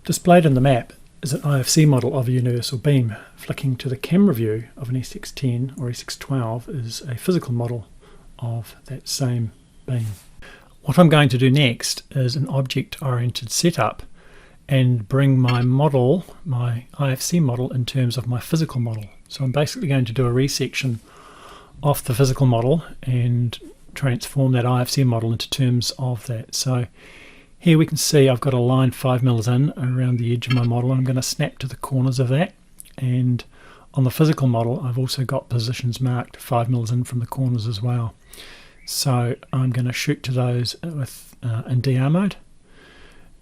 Displayed in the map is an IFC model of a universal beam. Flicking to the camera view of an SX10 or SX12 is a physical model of that same beam. What I'm going to do next is an object-oriented setup and bring my model, my IFC model, in terms of my physical model. So I'm basically going to do a resection of the physical model and transform that IFC model into terms of that. So here we can see I've got a line 5 mils in around the edge of my model. I'm going to snap to the corners of that, and on the physical model I've also got positions marked 5 mils in from the corners as well. So I'm going to shoot to those with in DR mode,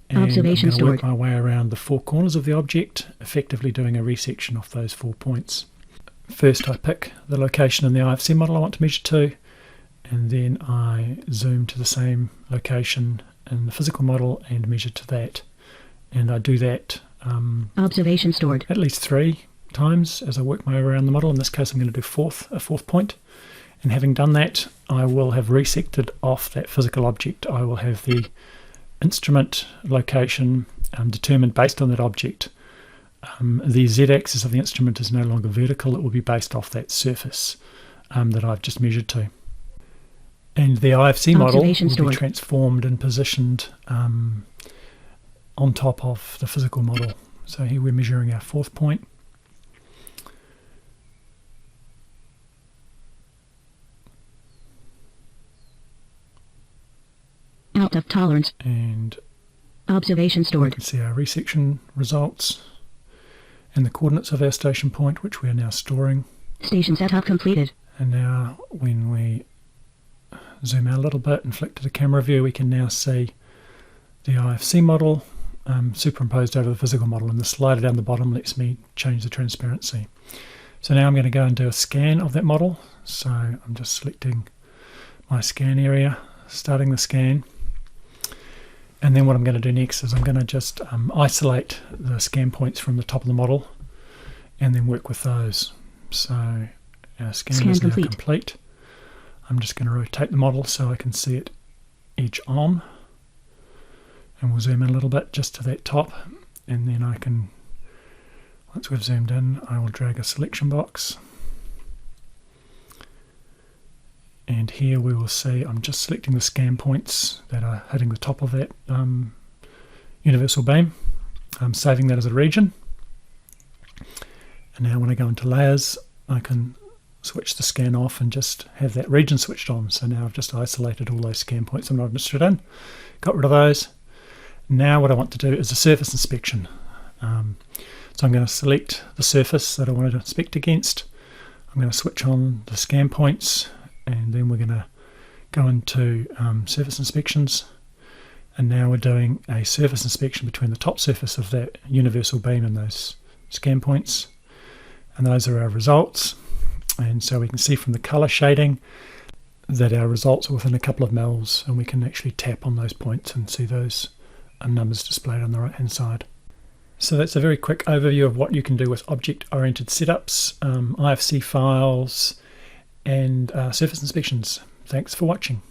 and Observation I'm going to work stored. my way around the 4 corners of the object, effectively doing a resection of those 4 points. First I pick the location in the IFC model I want to measure to, and then I zoom to the same location in the physical model and measure to that. And I do that Observation stored. at least 3 times as I work my way around the model. In this case I'm going to do a fourth point. And having done that, I will have resected off that physical object. I will have the instrument location determined based on that object. The z-axis of the instrument is no longer vertical, it will be based off that surface that I've just measured to. And the IFC model will be transformed and positioned on top of the physical model. So here we're measuring our 4th point. Out of tolerance. And Observation we stored. can see our resection results and the coordinates of our station point, which we are now storing. Station setup completed. And now when we zoom out a little bit and flick to the camera view, we can now see the IFC model superimposed over the physical model, and the slider down the bottom lets me change the transparency. So now I'm going to go and do a scan of that model. So I'm just selecting my scan area, starting the scan. And then what I'm going to do next is I'm going to just isolate the scan points from the top of the model and then work with those. So our scan is now complete. I'm just going to rotate the model so I can see it edge on. And we'll zoom in a little bit just to that top. And then I can, once we've zoomed in, I will drag a selection box. And here we will see I'm just selecting the scan points that are hitting the top of that universal beam. I'm saving that as a region. And now when I go into layers, I can switch the scan off and just have that region switched on. So now I've just isolated all those scan points I'm not interested in. Got rid of those. Now what I want to do is a surface inspection. So I'm going to select the surface that I want to inspect against. I'm going to switch on the scan points, and then we're going to go into surface inspections. And now we're doing a surface inspection between the top surface of that universal beam and those scan points. And those are our results. And so we can see from the color shading that our results are within a couple of mils, and we can actually tap on those points and see those numbers displayed on the right hand side. So that's a very quick overview of what you can do with object-oriented setups, IFC files, and surface inspections. Thanks for watching.